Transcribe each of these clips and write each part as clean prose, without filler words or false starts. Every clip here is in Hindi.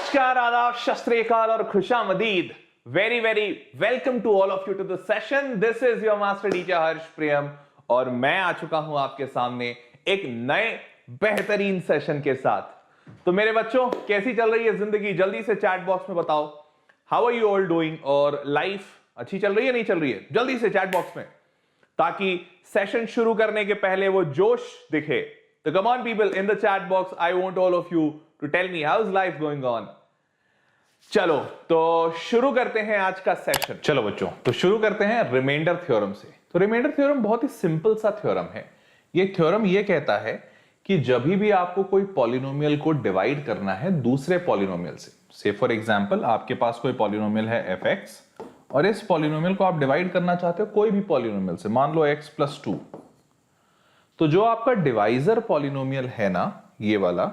नमस्कार, आदाब, शत श्री अकाल और खुशामदीद। Very very welcome to all of you to the session. This is your master teacher Harsh Priyam और मैं आ चुका हूं आपके सामने एक नए बेहतरीन सेशन के साथ। तो मेरे बच्चों, कैसी चल रही है जिंदगी? जल्दी से चैट बॉक्स में बताओ, how are you all doing? और लाइफ अच्छी चल रही है, नहीं चल रही है? जल्दी से चैट बॉक्स में, ताकि सेशन शुरू करने के पहले वो जोश दिखे। तो come on people in the chat box, I want all of you to tell me how is life going on. चलो तो शुरू करते हैं आज का सेशन। चलो बच्चों, तो शुरू करते हैं रिमाइंडर थ्योरम से। तो रिमाइंडर थ्योरम बहुत ही सिंपल सा थ्योरम है। ये थ्योरम ये कहता है कि जब भी आपको कोई पॉलिनोमियल को डिवाइड करना है दूसरे पॉलिनोमियल से फॉर एग्जांपल आपके पास कोई पॉलिनोमियल है fx और इस पॉलिनोमियल को आप डिवाइड करना चाहते हो कोई भी पॉलिनोमियल से, मान लो x + 2, तो जो आपका डिवाइजर पॉलिनोमियल है ना, ये वाला,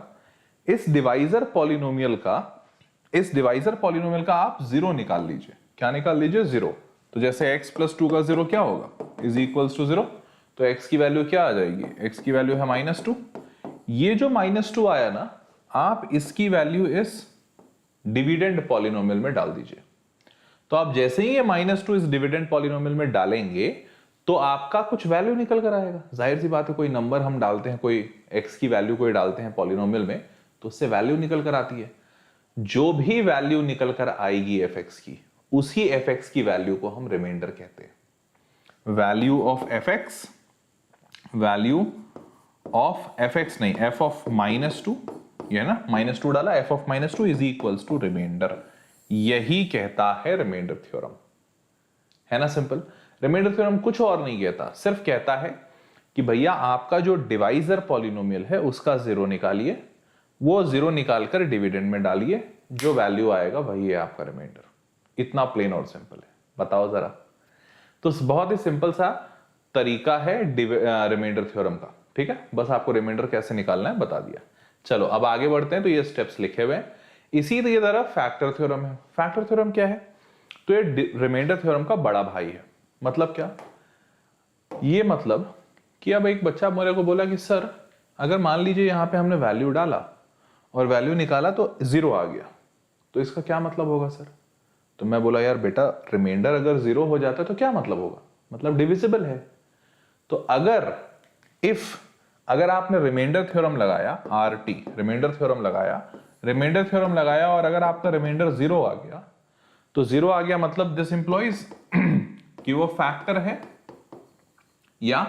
इस डिवाइजर पॉलिनोमियल का आप जीरो निकाल लीजिए। क्या निकाल लीजिए? जीरो। तो जैसे x + 2 का जीरो क्या होगा? Is equals to zero. तो x की वैल्यू क्या आ जाएगी? x की वैल्यू है -2। ये जो -2 आया ना, आप इसकी वैल्यू इस डिविडेंड पॉलिनोमियल में डाल दीजिए। तो आप जैसे ही ये -2 इस डिविडेंड पॉलिनोमियल में डालेंगे तो आपका कुछ वैल्यू निकल कर आएगा। जाहिर सी बात है, कोई नंबर हम डालते हैं, कोई x की वैल्यू कोई डालते हैं पॉलिनोमियल में, तो उससे वैल्यू निकल कर आती है। जो भी वैल्यू निकल कर आएगी fx की, उसी fx की वैल्यू को हम रिमाइंडर कहते हैं। वैल्यू ऑफ fx नहीं, f ऑफ -2, ये है ना, -2 डाला, f of -2 is equals to reminder. यही कहता है रिमाइंडर थ्योरम, है ना सिंपल। रिमाइंडर थ्योरम कुछ और नहीं कहता, सिर्फ कहता है कि भैया आपका जो डिवाइजर पॉलिनोमियल है उसका जीरो निकालिए, वो जीरो निकालकर डिविडेंड में डालिए, जो वैल्यू आएगा वही है आपका रिमाइंडर। इतना प्लेन और सिंपल है, बताओ जरा। तो बहुत ही सिंपल सा तरीका है रिमाइंडर थ्योरम का, ठीक है। बस आपको रिमाइंडर कैसे निकालना है बता दिया। चलो अब आगे बढ़ते हैं। तो ये स्टेप्स लिखे हुए हैं। इसी तरह फैक्टर थ्योरम है। फैक्टर थ्योरम क्या है? तो ये रिमाइंडर थ्योरम का बड़ा भाई है। मतलब क्या? ये मतलब कि अब एक बच्चा मेरे को बोला कि सर, अगर मान लीजिए यहां पे हमने वैल्यू डाला और वैल्यू निकाला तो जीरो आ गया, तो इसका क्या मतलब होगा सर? तो मैं बोला यार बेटा, रिमाइंडर अगर जीरो हो जाता है तो क्या मतलब होगा? मतलब डिविजिबल है। तो अगर आपने रिमाइंडर थ्योरम लगाया, RT रिमाइंडर थ्योरम लगाया और अगर आपका रिमाइंडर जीरो आ गया, तो जीरो आ गया मतलब दिस इंप्लॉइज कि वो फैक्टर है या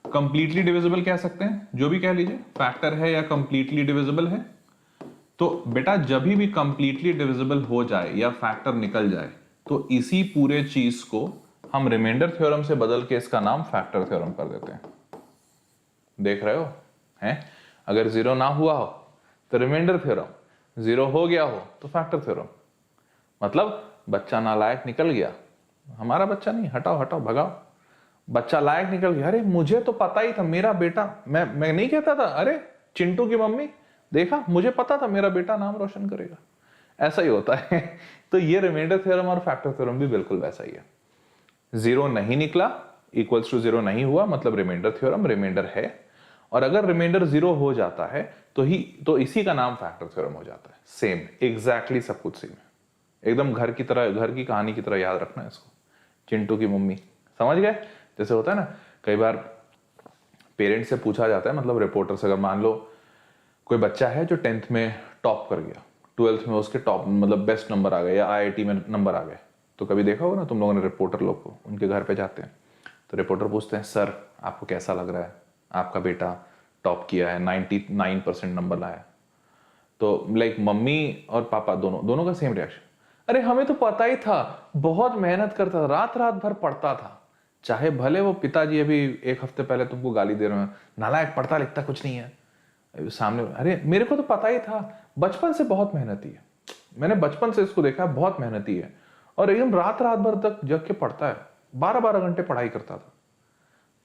कंप्लीटली डिविजिबल कह सकते हैं, जो भी कह लीजिए, फैक्टर है या कंप्लीटली डिविजिबल है। तो बेटा जब भी कंप्लीटली डिविजिबल हो जाए या फैक्टर निकल जाए, तो इसी पूरे चीज को हम रिमाइंडर थ्योरम से बदल के इसका नाम फैक्टर थ्योरम कर देते हैं। देख रहे हो हैं? अगर जीरो ना हुआ हो तो रिमाइंडर थ्योरम, जीरो हो गया हो तो फैक्टर थ्योरम। मतलब बच्चा नालायक निकल गया, हमारा बच्चा नहीं, हटाओ हटाओ भगाओ, बच्चा लायक निकल गया, अरे मुझे तो पता ही था मेरा बेटा, मैं नहीं कहता था, अरे चिंटू की मम्मी देखा, मुझे पता था मेरा बेटा नाम रोशन करेगा। ऐसा ही होता है। तो ये रिमाइंडर थ्योरम और फैक्टर थ्योरम भी बिल्कुल वैसा ही है। जीरो नहीं निकला, इक्वल्स टू जीरो नहीं हुआ, मतलब रिमाइंडर थ्योरम रिमाइंडर है। और अगर रिमाइंडर जीरो हो जाता है तो इसी का नाम फैक्टर थ्योरम हो जाता है। सेम, एग्जैक्टली सब कुछ सेम है, एकदम घर की कहानी की तरह याद रखना है इसको। चिंटू की मम्मी, समझ गए? जैसे होता है ना, कई बार पेरेंट्स से पूछा जाता है, मतलब रिपोर्टर से, अगर मान लो कोई बच्चा है जो 10th में टॉप कर गया, 12th में उसके टॉप मतलब बेस्ट नंबर आ गए या IIT में नंबर आ गए, तो कभी देखा होगा ना तुम लोगों ने, रिपोर्टर लोग को उनके घर पे जाते हैं तो रिपोर्टर पूछते हैं, सर आपको कैसा लग रहा है, आपका बेटा टॉप किया है, 99% नंबर लाया। तो लाइक मम्मी और पापा दोनों का सेम रिएक्शन, अरे हमें तो पता ही था, बहुत मेहनत करता था, रात भर पढ़ता था। चाहे भले वो पिताजी अभी एक हफ्ते पहले तुमको गाली दे रहे हैं, नालायक, पढ़ता लिखता कुछ नहीं है, सामने, अरे मेरे को तो पता ही था, बचपन से बहुत मेहनती है, मैंने बचपन से इसको देखा है, बहुत मेहनती है, और एकदम रात भर तक जग के पढ़ता है, 12-12 घंटे पढ़ाई करता था।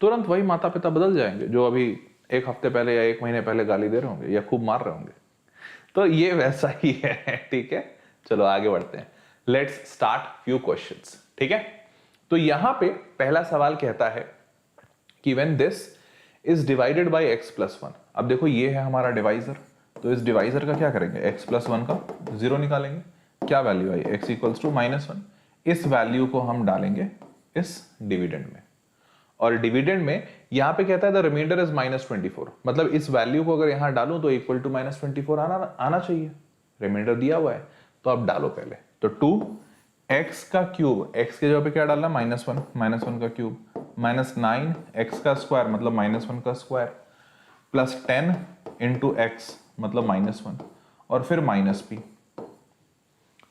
तुरंत वही माता पिता बदल जाएंगे जो अभी एक हफ्ते पहले या एक महीने पहले गाली दे रहे होंगे या खूब मार रहे होंगे। तो ये वैसा ही है, ठीक है। चलो आगे बढ़ते हैं, लेट्स स्टार्ट फ्यू क्वेश्चंस, ठीक है। तो यहां पे पहला सवाल कहता है कि when this is divided by x + 1। अब देखो ये है हमारा डिवाइजर, तो इस डिवाइजर का क्या करेंगे, x प्लस 1 का 0 निकालेंगे, क्या वैल्यू आई, x इक्वल्स टू -1। इस वैल्यू को हम डालेंगे इस डिविडेंड में, और डिविडेंड में यहाँ पे कहता है द रिमाइंडर इज -24, मतलब इस वैल्यू को अगर यहाँ डालूं तो इक्वल टू -24 आना चाहिए, रिमाइंडर दिया हुआ है तो आप डालो पहले। तो 2x का क्यूब, x के जगह पे क्या डालना, -1 का क्यूब, -9 x का स्क्वायर मतलब -1 का स्क्वायर, प्लस 10 इंटू एक्स मतलब -1, और फिर -p।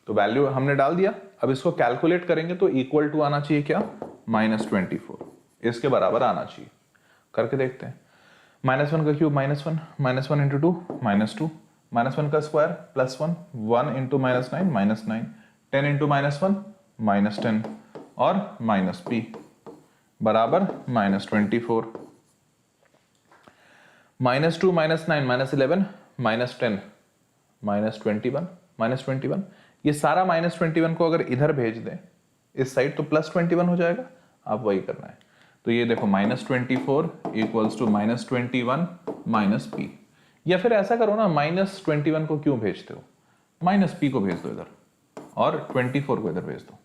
तो वैल्यू हमने डाल दिया। अब इसको कैलकुलेट करेंगे तो इक्वल टू आना चाहिए क्या, -24, इसके बराबर आना चाहिए। करके देखते हैं। -1 का क्यूब -1 इंटू 2 -2, -1 का स्क्वायर +1, 1 इंटू -9 10 इंटू -1 -10, और -p बराबर -24। -2 -9 -11 -10 -21, ये सारा -21 को अगर इधर भेज दें इस साइड तो +21 हो जाएगा, आप वही करना है। तो ये देखो -24 इक्वल्स टू -21 -p, या फिर ऐसा करो ना, -21 को क्यों भेजते हो, -p को भेज दो इधर और 24 को इधर भेज दो,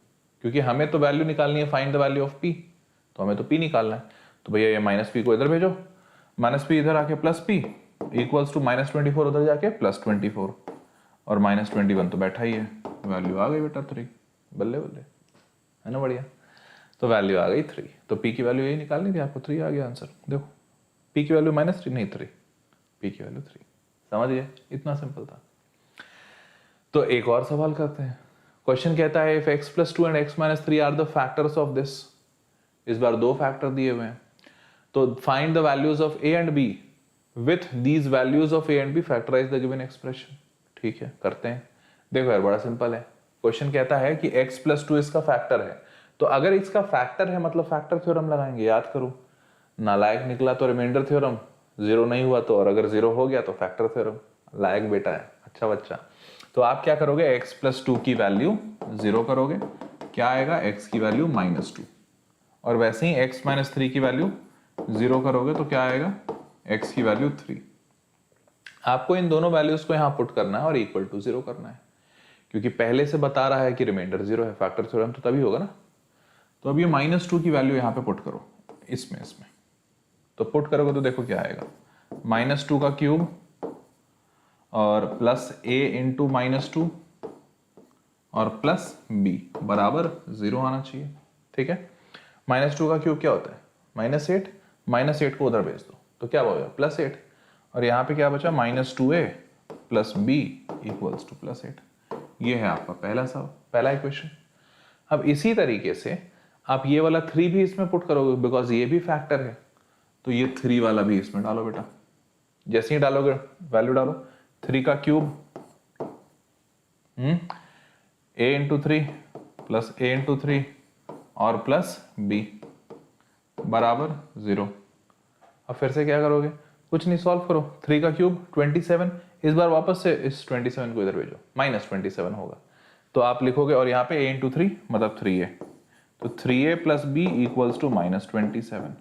क्योंकि हमें तो वैल्यू निकालनी है, find the value of p, तो हमें तो p निकालना है। तो भैया ये -p को इधर भेजो, -p इधर आके +p इक्वल्स टू -24 उधर जाके +24, और -21 तो बैठा ही है, वैल्यू आ गई बेटा 3, बल्ले बल्ले, है ना बढ़िया। तो वैल्यू आ गई 3, तो p की वैल्यू यही निकालनी थी आपको, 3 आ गया आंसर। देखो p की वैल्यू -3 नहीं 3, p की वैल्यू 3, समझ गए, इतना सिंपल था। तो एक और सवाल करते हैं। क्वेश्चन कहता है if x + 2 and x - 3 are the factors of this, इस बार दो फैक्टर दिए हुए हैं, तो find the values of a and b with these values of a and b, factorize the given expression. ठीक है, करते हैं। देखो यार बड़ा सिंपल है, क्वेश्चन कहता है कि x + 2 इसका फैक्टर है, तो अगर इसका फैक्टर है मतलब फैक्टर थ्योरम लगाएंगे, याद करो, नालायक निकला तो रिमाइंडर थ्योरम, 0 नहीं हुआ तो, और अगर 0 हो गया तो फैक्टर थ्योरम। लायक बेटा है, अच्छा बच्चा। तो आप क्या करोगे, x + 2 की वैल्यू 0 करोगे, क्या आएगा, x की वैल्यू -2, और वैसे ही x - 3 की वैल्यू 0 करोगे तो क्या आएगा, x की वैल्यू 3। आपको इन दोनों वैल्यूज को यहां पुट करना है और इक्वल टू 0 करना है, क्योंकि पहले से बता रहा है कि रिमाइंडर 0 है, फैक्टर थ्योरम तो तभी होगा ना। तो अब ये -2 की वैल्यू यहां पे पुट करो, इसमें तो पुट करोगे तो देखो क्या आएगा, -2 का क्यूब और प्लस a इंटू -2 और प्लस b बराबर 0 आना चाहिए। ठीक है, -2 का क्यूब क्या होता है, -8 को उधर भेज दो तो क्या होगा, +8, और यहाँ पे क्या बचा, -2a plus b equals to +8। ये है आपका पहला इक्वेशन। अब इसी तरीके से आप ये वाला 3 भी इसमें पुट करोगे, बिकॉज ये भी फैक्टर है, तो ये 3 वाला भी इसमें डालो बेटा। जैसे ही डालोगे वैल्यू डालो, 3 का cube a into 3 plus a into 3 और प्लस b बराबर 0। अब फिर से क्या करोगे, कुछ नहीं, सॉल्व करो। 3 का क्यूब 27, इस बार वापस से इस 27 को इधर भेजो, -27 होगा, तो आप लिखोगे, और यहाँ पे a इंटू 3 मतलब 3a, तो 3a plus b equals to -27।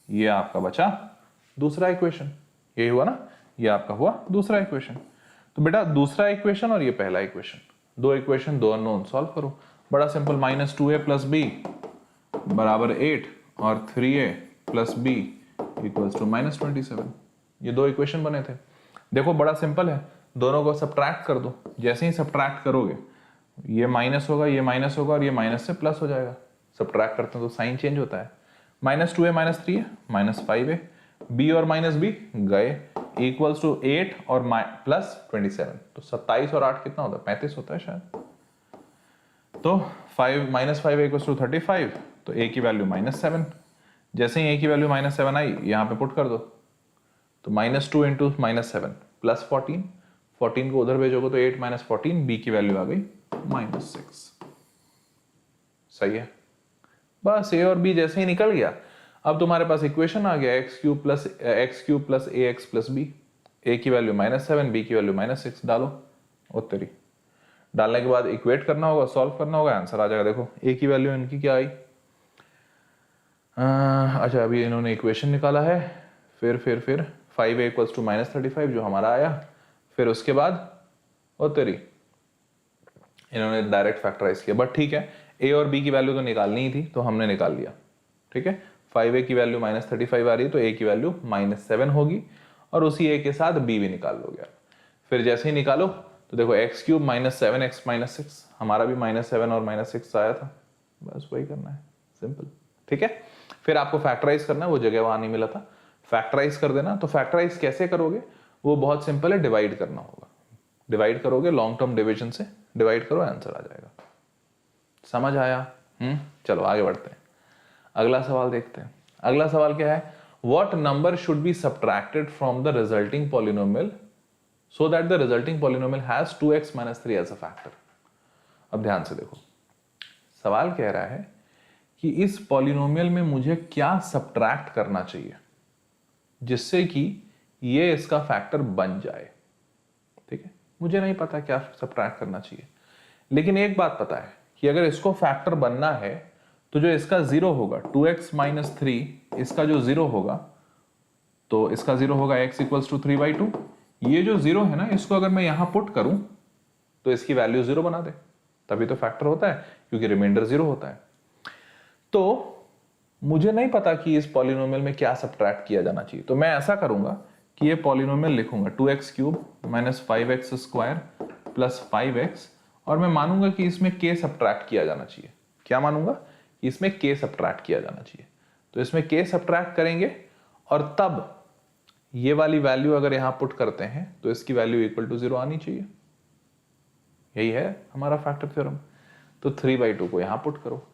ये आपका बचा दूसरा इक्वेशन, यही हुआ ना, ये आपका हुआ दूसरा इक्वेशन। तो बेटा दूसरा इक्वेशन और ये पहला इक्वेशन, दो इक्वेशन, दो अननोन, सॉल्व करो। बड़ा सिंपल, -2a प्लस b बराबर 8 और 3a plus b equals to -27। ये दो इक्वेशन बने थे। देखो बड़ा सिंपल है, दोनों को सब्ट्रैक्ट कर दो। जैसे ही सब्ट्रैक्ट करोगे ये माइनस होगा, ये माइनस होगा, और ये माइनस से प्लस हो जाएगा। सब्ट्रैक्ट करते हैं तो साइन चेंज होता है। -2a -3a -5a, b और -b गए, इक्वल्स टू 8 और प्लस 27, तो 27 और 8 कितना होता है, 35 होता है शायद। तो 5 इक्वल्स टू 35, तो a की वैल्यू -7। जैसे ही a की वैल्यू -7 आई, यहाँ पे पुट कर दो, तो -2 इंटू -7 प्लस 14, 14 को उधर भेजोगे तो 8 - 14, b की वैल्यू आ गई -6। सही है, बस a और b जैसे ही निकल गया, अब तुम्हारे पास इक्वेशन आ गया, x³ plus ax plus b। a की वैल्यू -7, b की वैल्यू -6 डालो, उत्तरी डालने के बाद इक्वेट करना होगा, सॉल्व करना होगा, आंसर आ जाएगा। देखो a की वैल्यू इनकी क्या आई, अच्छा अभी इन्होंने इक्वेशन निकाला है, फिर 5a इक्वल्स टू -35 जो हमारा आया, फिर उसके बाद ओ तेरी इन्होंने डायरेक्ट फैक्टराइज किया, बट ठीक है, ए और बी की वैल्यू तो निकालनी ही थी तो हमने निकाल लिया। ठीक है, 5a की वैल्यू -35 आ रही है तो a की वैल्यू -7 होगी और उसी a के साथ b भी निकाल लोगे। फिर जैसे ही निकालो तो देखो x क्यूब -7 x -6, हमारा भी -7 और -6 आया था, बस वही करना है, सिंपल। ठीक है, फिर आपको फैक्टराइज करना है, वो जगह वहां नहीं मिला था, फैक्टराइज कर देना। तो फैक्टराइज कैसे करोगे, वो बहुत सिंपल है, डिवाइड करना होगा। डिवाइड करोगे, लॉन्ग टर्म डिविजन से डिवाइड करो, आंसर आ जाएगा। समझ आया? चलो आगे बढ़ते हैं, अगला सवाल देखते हैं। अगला सवाल क्या है, what number should be subtracted from the resulting polynomial so that the resulting polynomial has 2x - 3 as a factor. अब ध्यान से देखो, सवाल कह रहा है कि इस पॉलिनोमियल में मुझे क्या सब्ट्रैक्ट करना चाहिए जिससे कि ये इसका फैक्टर बन जाए। ठीक है, मुझे नहीं पता क्या सब्ट्रैक्ट करना चाहिए, लेकिन एक बात पता है कि अगर इसको फैक्टर बनना है तो जो इसका 0 होगा 2x - 3, इसका जो 0 होगा तो इसका 0 होगा x = 3/2। ये जो 0 है ना, इसको अगर मैं यहां पुट करूं तो इसकी वैल्यू 0 बना दे, तभी तो फैक्टर होता है, क्योंकि रिमाइंडर 0 होता है। तो मुझे नहीं पता कि इस पॉलिनोमियल में क्या सब्ट्रैक्ट किया जाना चाहिए, तो मैं ऐसा करूंगा कि ये पॉलिनोमियल लिखूंगा 2x³ - 5x² + 5x, और मैं मानूंगा कि इसमें k सब्ट्रैक्ट किया जाना चाहिए। क्या मानूंगा? कि इसमें k सब्ट्रैक्ट किया जाना चाहिए। तो इसमें k सब्ट्रैक्ट करेंगे और तब ये वाली वैल्यू अगर यहां पुट करते हैं तो इसकी वैल्यू = 0 आनी चाहिए। यही है हमारा फैक्टर थ्योरम। तो 3/2 को यहां पुट करो,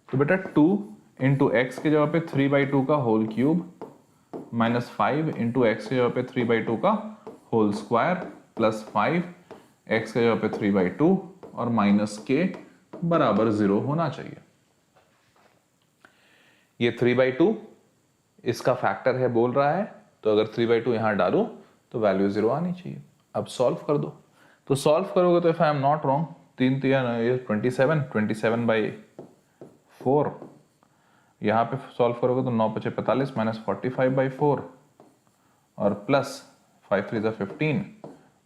तो बेटा 2 × x के जगह पे 3/2 का होल क्यूब -5 × x के जगह पे 3/2 का होल स्क्वायर प्लस 5 x के जगह पे 3/2 और -k बराबर 0 होना चाहिए। ये 3/2 इसका फैक्टर है बोल रहा है, तो अगर 3/2 यहां डालूं तो वैल्यू 0 आनी चाहिए। अब सॉल्व कर दो, तो सॉल्व करोगे तो if I am not wrong 3 × 3 = 27/4, यहाँ पे सॉल्व करोगे तो 9 × 5 = 45 -45/4 और प्लस 5 × 3 =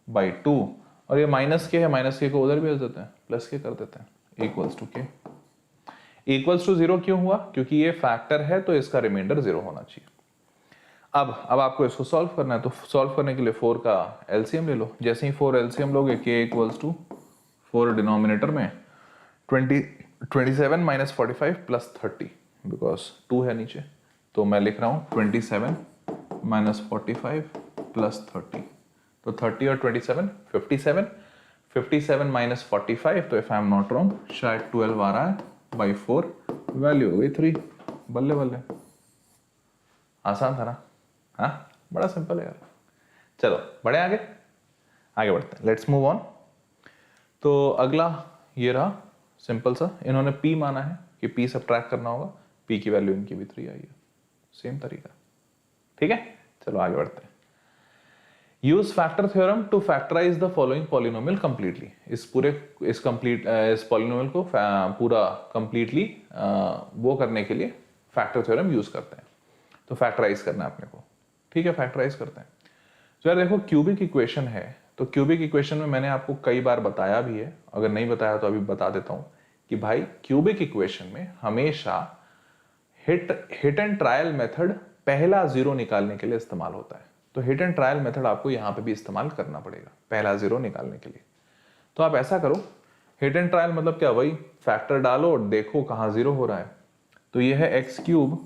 15/2, और ये माइनस के है, माइनस के को उधर भेज देते हैं, प्लस के कर देते हैं, = k। = 0 क्यों हुआ? क्योंकि ये फैक्टर है तो इसका रिमाइंडर 0 होना चाहिए। अब आपको इसको सॉल्व करना है, तो सॉल्व करने के लिए 4 का एलसीएम ले लो। जैसे ही 4 एलसीएम लोगे, k = 4 डिनोमिनेटर में 27 - 45 + 30, बिकॉज 2 है नीचे, तो मैं लिख रहा हूं 27 - 45 + 30, तो 30 और 27 57, 57 - 45, तो if I am not wrong शायद 12 आ रहा है बाई 4, वैल्यू हो गई 3। बल्ले बल्ले, आसान था ना? हाँ, बड़ा सिंपल है यार। चलो बढ़े आगे बढ़ते हैं, लेट्स मूव ऑन। तो अगला ये रहा सिंपल सा, इन्होंने p माना है कि p सब्ट्रैक्ट करना होगा, p की वैल्यू इनकी भी 3 आई है, सेम तरीका। ठीक है, चलो आगे बढ़ते हैं। Use factor theorem to factorize the following polynomial completely. इस पॉलिनोमियल को पूरा कंप्लीटली वो करने के लिए फैक्टर थ्योरम यूज करते हैं। तो फैक्टराइज करना है अपने को, ठीक है, फैक्टराइज करते हैं। तो यार देखो, क्यूबिक इक्वेशन है, तो क्यूबिक इक्वेशन में मैंने आपको कई बार बताया भी है, अगर नहीं बताया तो अभी बता देता हूं कि भाई क्यूबिक इक्वेशन में हमेशा हिट एंड ट्रायल मेथड पहला 0 निकालने के लिए इस्तेमाल होता है। तो हिट एंड ट्रायल मेथड आपको यहां पे भी इस्तेमाल करना पड़ेगा पहला 0 निकालने के लिए। तो आप ऐसा करो, हिट एंड ट्रायल मतलब क्या, वही फैक्टर डालो और देखो कहां 0 हो रहा है। तो ये है x³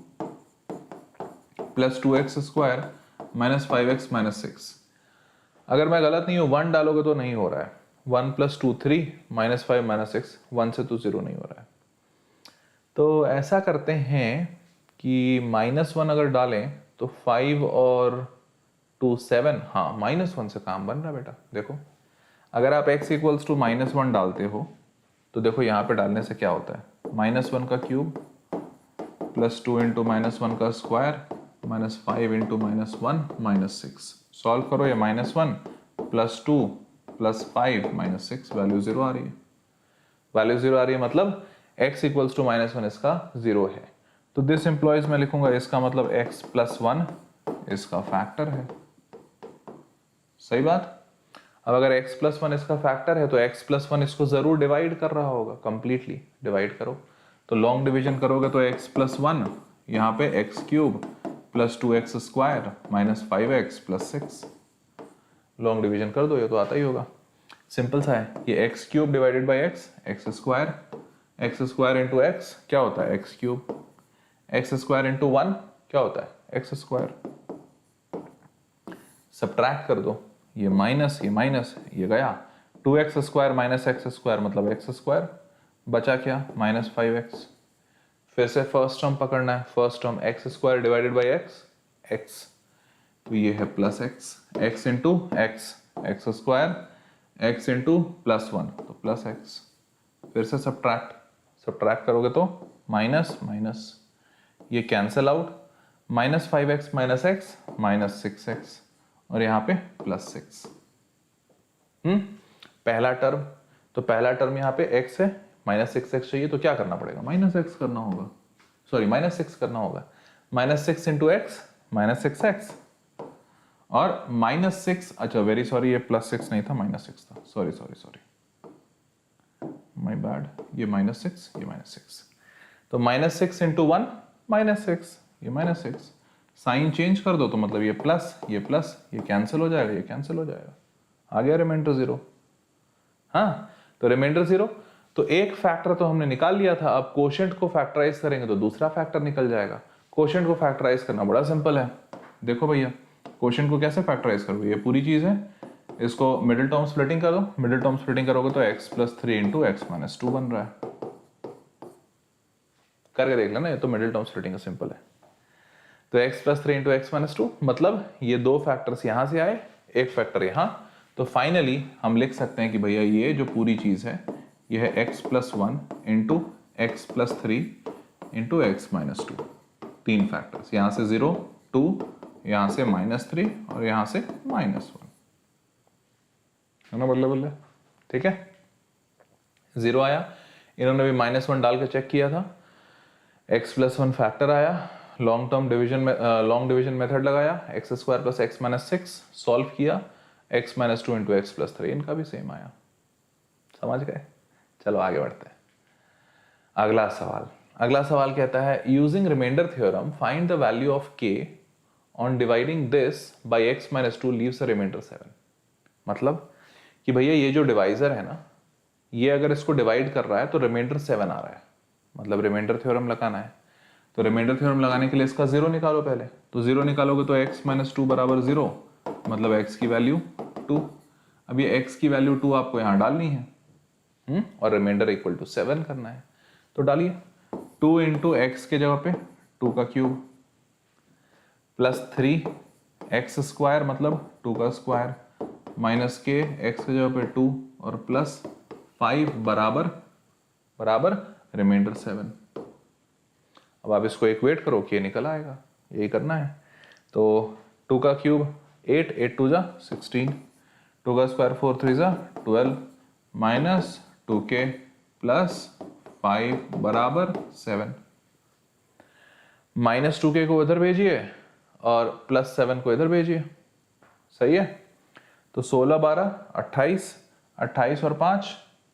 + 2x² - 5x - 6। अगर मैं गलत नहीं हूं 1 डालोगे तो नहीं हो रहा है, 1 + 2 3 -5 - 6, 1 से तो 0 नहीं हो रहा है। तो ऐसा करते हैं कि -1 अगर डालें तो 5 और 2 7, हाँ -1 से काम बन रहा है बेटा। देखो अगर आप x = -1 डालते हो तो देखो यहाँ पे डालने से क्या होता है, -1 का क्यूब + 2 × -1 का स्क्वायर -5 × -1 - 6। सॉल्व करो, ये -1 + 2 + 5 - 6, वैल्यू 0 आ रही है। वैल्यू 0 आ रही है मतलब x = -1 इसका 0 है। तो दिस एम्प्लॉयज मैं लिखूंगा, इसका मतलब x + 1 इसका फैक्टर है। सही बात। अब अगर x प्लस वन इसका फैक्टर है तो x प्लस वन इसको जरूर डिवाइड कर रहा होगा, कंप्लीटली डिवाइड करो। तो लॉन्ग डिवीजन करोगे तो x प्लस वन, यहाँ पे x cube plus 2x square minus 5x plus 6। Long division कर दो, ये तो आता ही होगा, सिंपल सा है। ये x cube divided by x square into x क्या होता है x cube, x square into one क्या होता है एक्स स्क्वायर। सब्ट्रैक्ट कर दो, ये माइनस ये गया, 2x square minus x square मतलब एक्स स्क्वायर, बचा क्या माइनस 5x। फिर से फर्स्ट टर्म पकड़ना है, first term x square divided by x, तो ये है plus x into x square x into plus one तो प्लस एक्स। फिर से सब्ट्रैक्ट करोगे तो माइनस ये cancel out, minus 5x minus x minus 6x और यहाँ पे प्लस 6। पहला टर्म, तो पहला टर्म यहाँ पे x है, माइनस 6x चाहिए तो क्या करना पड़ेगा माइनस x करना होगा, सॉरी माइनस 6 करना होगा, minus 6 into x minus 6x और माइनस 6, अच्छा वेरी सॉरी ये प्लस 6 नहीं था माइनस 6 था, सॉरी माय बैड, ये माइनस 6 ये माइनस 6, तो माइनस 6 इंटू वन माइनस 6 ये माइनस 6, साइन चेंज कर दो तो मतलब ये प्लस ये कैंसिल हो जाएगा, ये कैंसिल हो जाएगा, आ गया रिमाइंडर 0। हाँ तो रिमाइंडर 0, तो एक फैक्टर तो हमने निकाल लिया था, अब कोशेंट को फैक्टराइज करेंगे तो दूसरा फैक्टर निकल जाएगा। कोशेंट को फैक्टराइज करना बड़ा सिंपल है, देखो भैया कोशेंट को कैसे फैक्टराइज करोगे, ये पूरी चीज है, इसको मिडिल टर्म स्प्लिटिंग कर दो, मिडिल टर्म स्प्लिटिंग करोगे तो x plus 3 into x minus 2 बन रहा है, करके देख लेना, ये तो मिडिल टर्म स्प्लिटिंग का सिंपल है। तो x plus 3 into x minus 2 मतलब ये दो फैक्टर्स यहां से आए, एक फैक्टर यहां, तो फाइनली हम लिख सकते हैं कि भैया ये जो पूरी चीज है ये है x plus 1 into x plus 3 into x minus 2, तीन फैक्टर्स, यहां से 0 2, यहां से माइनस 3 और यहां से माइनस 1, है ना बल्ले बल्ले, ठीक है। 0 आया, इन्होंने भी माइनस 1 डाल के चेक किया था, x प्लस 1 फैक्टर आया, लॉन्ग डिवीजन मेथड लगाया, x square plus x minus 6 solve किया, x minus 2 into x plus 3, इनका भी सेम आया, समझ गए। चलो आगे बढ़ते हैं, अगला सवाल कहता है using reminder theorem find the value of k on dividing this by x minus 2 leaves a reminder 7। मतलब कि भैया ये जो डिवाइजर है ना, ये अगर इसको डिवाइड कर रहा है तो रिमाइंडर 7 आ रहा है, मतलब रिमाइंडर थ्योरम लगाना है। तो रिमाइंडर थ्योरम लगाने के लिए इसका 0 निकालो पहले, तो 0 निकालोगे तो x माइनस 2 बराबर 0, मतलब x की वैल्यू 2। अब ये x की वैल्यू 2 आपको यहां डालनी है, और रिमाइंडर इक्वल टू 7 करना है, तो डालिए 2 इंटू एक्स के जगह पे 2 का क्यूब प्लस 3 एक्स स्क्वायर मतलब 2 का स्क्वायर माइनस के एक्स की जगह पे 2 और प्लस 5 बराबर रिमाइंडर 7। अब आप इसको इक्वेट करो कि निकल आएगा, यही करना है। तो 2 का क्यूब 8, 8 2 जा 16, 2 का स्क्वायर 4 3 जा 12 माइनस 2k प्लस 5 बराबर 7। माइनस 2k को इधर भेजिए और प्लस 7 को इधर भेजिए, सही है। तो 16 12 28, 28 और 5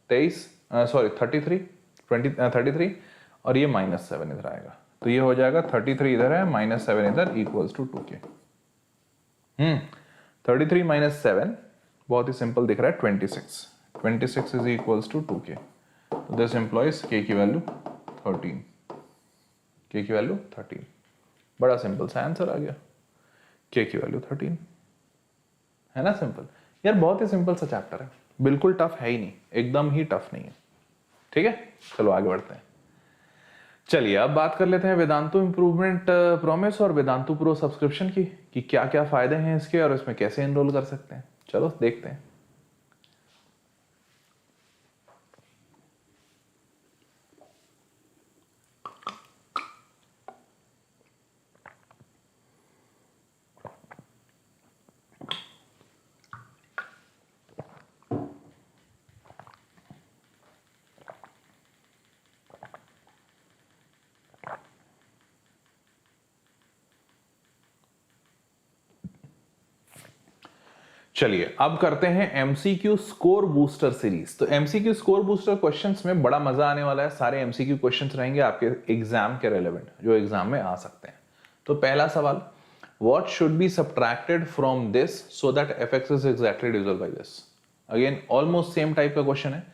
23, सॉरी 33 और ये माइनस 7 इधर आएगा, तो ये हो जाएगा 33 इधर है माइनस 7 इधर इक्वल्स टू 2k। 33 माइनस 7 बहुत ही सिंपल दिख रहा है 26 इज इक्वल्स टू 2k। तो दिस एम्प्लॉइज k की वैल्यू 13, k की वैल्यू 13, बड़ा सिंपल सा आंसर आ गया, k की वैल्यू 13, है ना सिंपल यार, बहुत ही सिंपल सा चैप्टर है, बिल्कुल टफ है ही नहीं, एकदम ही टफ नहीं है, ठीक है। चलो आगे बढ़ते हैं। चलिए अब बात कर लेते हैं वेदांतु इंप्रूवमेंट प्रॉमिस और वेदांतु प्रो सब्सक्रिप्शन की, कि क्या क्या फायदे हैं इसके और इसमें कैसे एनरोल कर सकते हैं। चलो देखते हैं। चलिए अब करते हैं एमसीक्यू स्कोर बूस्टर सीरीज। तो एमसीक्यू स्कोर बूस्टर क्वेश्चंस में बड़ा मजा आने वाला है। सारे एमसीक्यू क्वेश्चंस रहेंगे आपके एग्जाम के रेलेवेंट, जो एग्जाम में आ सकते हैं। तो पहला सवाल, what should be subtracted from this so that fx is exactly divisible by this. Again almost same type का क्वेश्चन है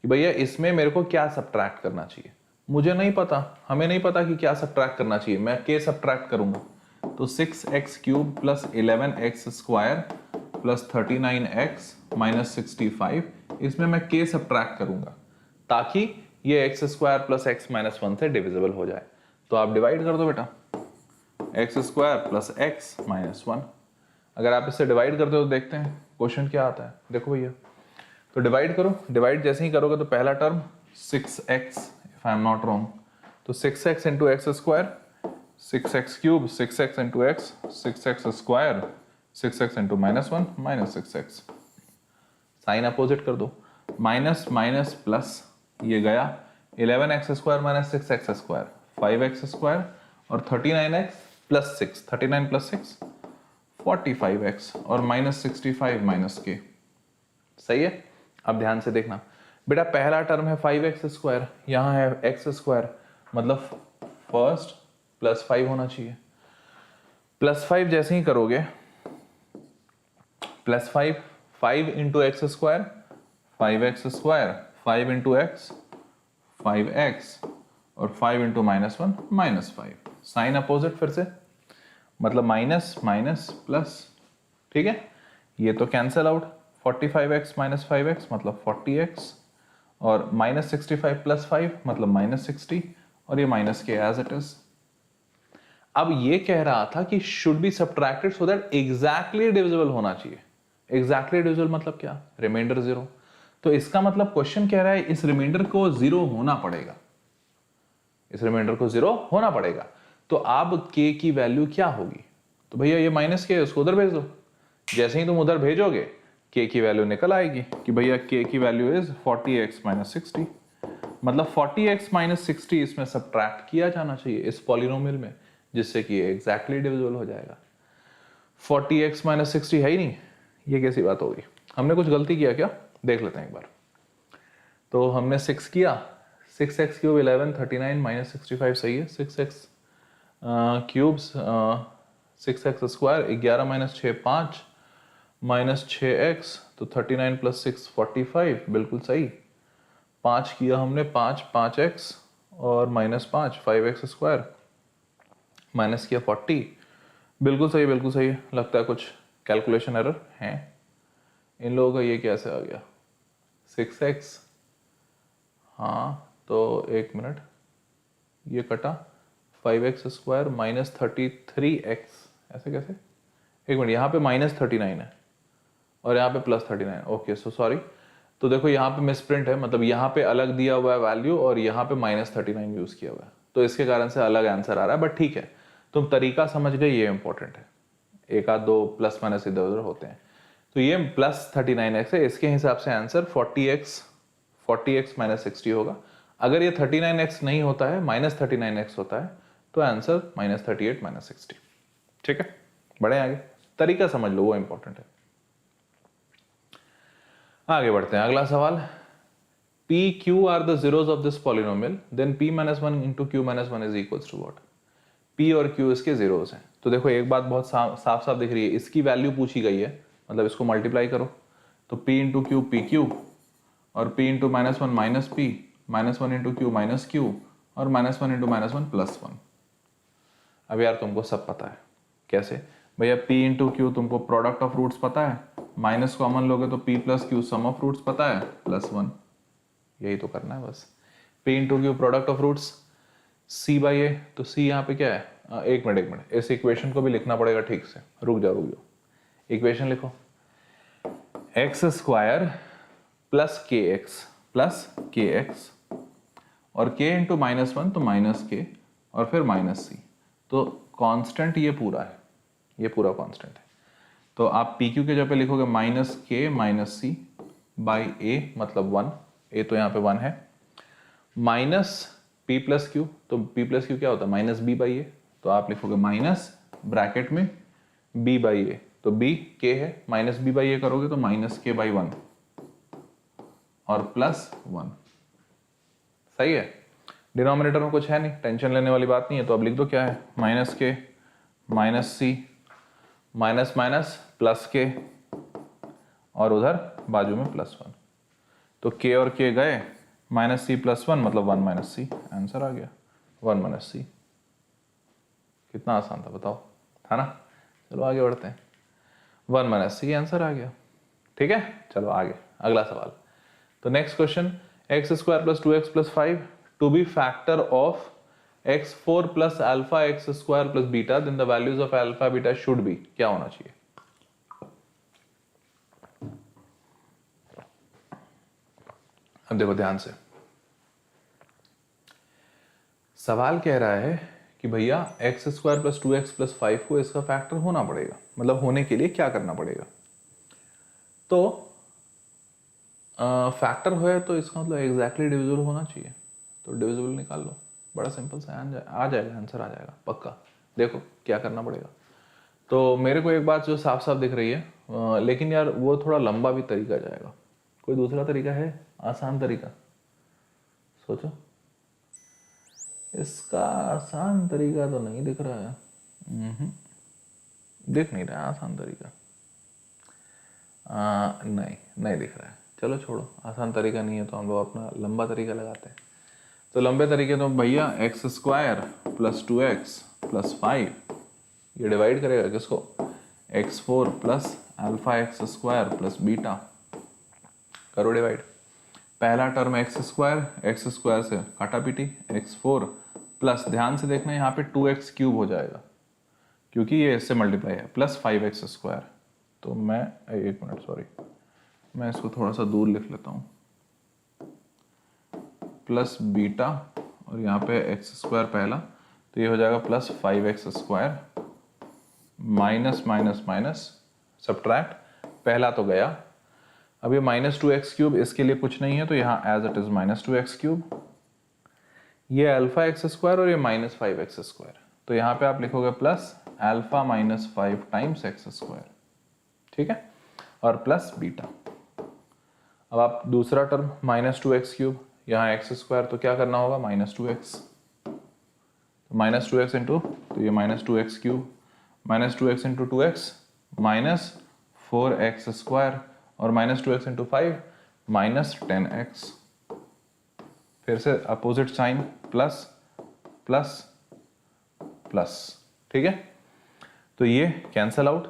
कि भैया इसमें मेरे को क्या सब्ट्रैक्ट करना चाहिए। मुझे नहीं पता, हमें नहीं पता कि क्या सब्ट्रैक्ट करना चाहिए। मैं k सब्ट्रैक्ट करूंगा तो 6x cube plus 11x square plus 39x minus 65, इसमें मैं k सब्ट्रैक्ट करूंगा ताकि ये x square plus x minus 1 से डिविजिबल हो जाए। तो आप डिवाइड कर दो बेटा, x square plus x minus 1। अगर आप इससे डिवाइड करते हो तो देखते हैं क्वेश्चन क्या आता है। देखो भैया, तो डिवाइड करो, डिवाइड जैसे ही करोगे तो पहला term 6x, if I am not wrong, तो 6x into x square, 6x cube, 6x into x, 6x square, 6x into minus 1 minus 6x। Sign opposite कर दो, माइनस माइनस प्लस, ये गया 11x square minus 6x square, 5x square और 39x प्लस 6, 39 प्लस 6 45x और माइनस 65 माइनस k। सही है। अब ध्यान से देखना बेटा, पहला टर्म है 5x स्क्वायर, यहां है x स्क्वायर, मतलब फर्स्ट प्लस 5 होना चाहिए। प्लस 5 जैसे ही करोगे, plus 5, 5 into x square, 5x square, 5 into x, 5x और 5 into minus 1 minus 5। Sign opposite फिर से, मतलब माइनस माइनस प्लस, ठीक है। ये तो cancel out, 45x minus 5x मतलब 40x और माइनस 65 प्लस 5 मतलब माइनस 60 और ये माइनस के एज इट इज। अब ये कह रहा था कि should be subtracted so that exactly divisible होना चाहिए। एग्जैक्टली डिविजिबल मतलब क्या, रिमाइंडर 0। तो इसका मतलब क्वेश्चन कह रहा है इस रिमाइंडर को 0 होना पड़ेगा, इस रिमाइंडर को 0 होना पड़ेगा। तो अब k की वैल्यू क्या होगी, तो भैया ये माइनस के उसको उधर भेज दो। जैसे ही तुम उधर भेजोगे k की वैल्यू निकल आएगी कि भैया k की वैल्यू इज 40x माइनस 60, मतलब 40x माइनस 60 इसमें सब्ट्रैक्ट किया जाना चाहिए इस पॉलिनोमियल में, जिससे कि एग्जैक्टली डिविजिबल हो जाएगा। 40x माइनस 60 है ही नहीं, ये कैसी बात होगी। हमने कुछ गलती किया क्या, देख लेते हैं एक बार। तो हमने 6 किया, 6x क्यूब 11, 39 माइनस 65 सही है। 6x cubes 6x square 11 minus 6 5 minus 6x, तो 39 प्लस 6 45, बिल्कुल सही। 5 किया हमने, 5 5x और माइनस 5 5x स्क्वायर, माइनस किया 40, बिल्कुल सही बिल्कुल सही। लगता है कुछ कैलकुलेशन एरर है इन लोगों का। ये कैसे आ गया 6x, हाँ तो एक मिनट, ये कटा 5x स्क्वायर माइनस 33x, ऐसे कैसे, एक मिनट, यहाँ पे माइनस 39 है और यहाँ पे प्लस 39, ओके सो सॉरी। तो देखो यहाँ पे मिसप्रिंट है, मतलब यहाँ पे अलग दिया हुआ है वैल्यू और यहाँ पे माइनस 39 यूज किया हुआ है, तो इसके कारण से अलग आंसर आ रहा है। बट ठीक है, तुम तरीका समझ गए, ये इंपॉर्टेंट है। एक आध दो प्लस माइनस इधर उधर होते हैं। तो ये प्लस 39x है, इसके हिसाब से आंसर 40x माइनस 60 होगा। अगर ये 39x नहीं होता है, माइनस 39x होता है, तो आंसर माइनस 38 माइनस 60। ठीक है, बढ़े आगे, तरीका समझ लो, वो इंपॉर्टेंट है। आगे बढ़ते हैं, अगला सवाल, p q are the zeros of this polynomial, then p minus 1 into q minus 1 is equals to what? p और q इसके zeros हैं। तो देखो एक बात बहुत साफ साफ दिख रही है, इसकी वैल्यू पूछी गई है, मतलब इसको मल्टीप्लाई करो, तो p into Q P Q और p into minus 1 minus p, minus 1 into Q minus Q और माइनस 1 इंटू माइनस 1 प्लस 1। अब यार तुमको सब पता है कैसे, भैया p इंटू क्यू तुमको प्रोडक्ट ऑफ रूट्स पता है, माइनस कॉमन लोगे तो p plus q sum of roots पता है, प्लस 1। यही तो करना है बस। p into Q product of roots, c by a, तो c यहाँ पे क्या है, एक मिनट, इस इक्वेशन को भी लिखना पड़ेगा ठीक से, रुक जाओ। इक्वेशन लिखो, एक्स स्क्वायर प्लस के एक्स और k इंटू माइनस 1 तो माइनस के और फिर माइनस सी। तो कांस्टेंट ये पूरा है, ये पूरा कांस्टेंट है। तो आप पी क्यू के जगह पे लिखोगे माइनस के माइनस सी बाई ए, मतलब 1, ए तो यहाँ पे 1 है, माइनस पी प्लस क्यू, तो पी प्लस क्यू क्या होता है, माइनस बी बाई ए, तो आप लिखोगे माइनस ब्रैकेट में बी बाई ए, तो b k है, माइनस b बाई ए करोगे तो माइनस k बाई 1 और प्लस 1। सही है। डिनोमिनेटर में कुछ है नहीं, टेंशन लेने वाली बात नहीं है, तो अब लिख दो क्या है, माइनस के माइनस सी माइनस माइनस प्लस के और उधर बाजू में प्लस 1। तो k और k गए, माइनस सी प्लस 1 मतलब 1 माइनस सी, आंसर आ गया 1 माइनस सी। कितना आसान था बताओ, था ना। चलो आगे बढ़ते हैं, 1 माइनस सी आंसर आ गया। ठीक है, चलो आगे अगला सवाल। तो next question, x square plus 2x plus 5 to be factor of x4 plus alpha x square plus beta, then the values of alpha beta should be, क्या होना चाहिए। अब देखो ध्यान से, सवाल कह रहा है कि भैया x square plus 2x plus 5 को इसका फैक्टर होना पड़ेगा, मतलब होने के लिए क्या करना पड़ेगा। तो फैक्टर है तो इसका मतलब एग्जैक्टली डिविजिबल होना चाहिए, तो डिविजिबल निकाल लो, बड़ा सिंपल सा आ जाएगा, आंसर आ जाएगा पक्का। देखो क्या करना पड़ेगा। तो मेरे को एक बात जो साफ साफ दिख रही है, लेकिन यार वो थोड़ा लंबा भी तरीका जाएगा, कोई दूसरा तरीका है, आसान तरीका सोचो। इसका आसान तरीका तो नहीं दिख रहा है, दिख नहीं रहा है आसान तरीका, नहीं दिख रहा है। चलो छोड़ो, आसान तरीका नहीं है तो हम लोग अपना लंबा तरीका लगाते हैं। तो लंबे तरीके तो भैया x square plus 2x plus 5, ये डिवाइड करेगा किसको, x4 plus alpha x square plus beta, करो डिवाइड। पहला टर्म एक्स स्क्वायर से काटा पीटी, x4 प्लस, ध्यान से देखना यहाँ पे 2x क्यूब हो जाएगा क्योंकि ये इससे मल्टीप्लाई है, प्लस 5x स्क्वायर। तो मैं एक मिनट सॉरी, मैं इसको थोड़ा सा दूर लिख लेता हूँ, प्लस बीटा और यहाँ पे एक्स स्क्वायर पहला, तो ये हो जाएगा plus 5x square minus minus minus subtract, पहला तो गया। अब ये माइनस 2x क्यूब, इसके लिए कुछ नहीं है तो यहाँ as it is minus 2x cube, ये अल्फा एक्स स्क्वायर और ये माइनस 5x स्क्वायर, तो यहाँ पे आप लिखोगे plus alpha minus 5 times x square, ठीक है, और प्लस बीटा। अब आप दूसरा टर्म माइनस 2x क्यूब, यहाँ एक्स स्क्वायर, तो क्या करना होगा minus 2x, minus 2x into, तो ये minus 2x cube, minus 2x into 2x minus 4x square और minus 2x into 5 minus 10x, फिर से opposite sign, plus plus plus, ठीक है। तो ये कैंसल आउट,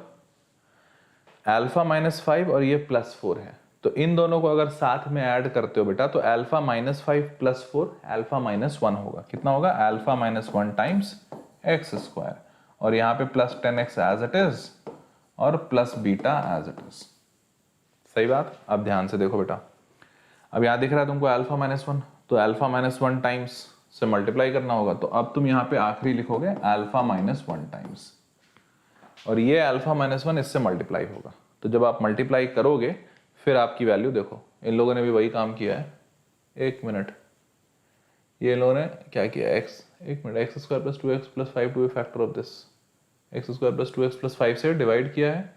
अल्फा माइनस 5 और ये प्लस 4 है, तो इन दोनों को अगर साथ में ऐड करते हो बेटा तो alpha minus 5 plus 4 alpha minus 1 होगा। कितना होगा, alpha minus 1 times x square, और यहाँ पे plus 10x as it is और plus beta as it is. सही बात। अब ध्यान से देखो बेटा, अब यहाँ दिख रहा है तुमको अल्फा माइनस 1, तो अल्फा माइनस 1 टाइम्स से मल्टीप्लाई करना होगा, तो अब तुम यहाँ पे आखिरी लिखोगे अल्फा माइनस 1 टाइम्स, और ये अल्फा माइनस 1 इससे मल्टीप्लाई होगा। तो जब आप मल्टीप्लाई करोगे फिर आपकी वैल्यू देखो, इन लोगों ने भी वही काम किया है। एक मिनट, ये इन लोगों ने क्या किया, एक minute, x square plus 2x plus 5 to be factor of this, x square plus 2x plus 5 से डिवाइड किया है,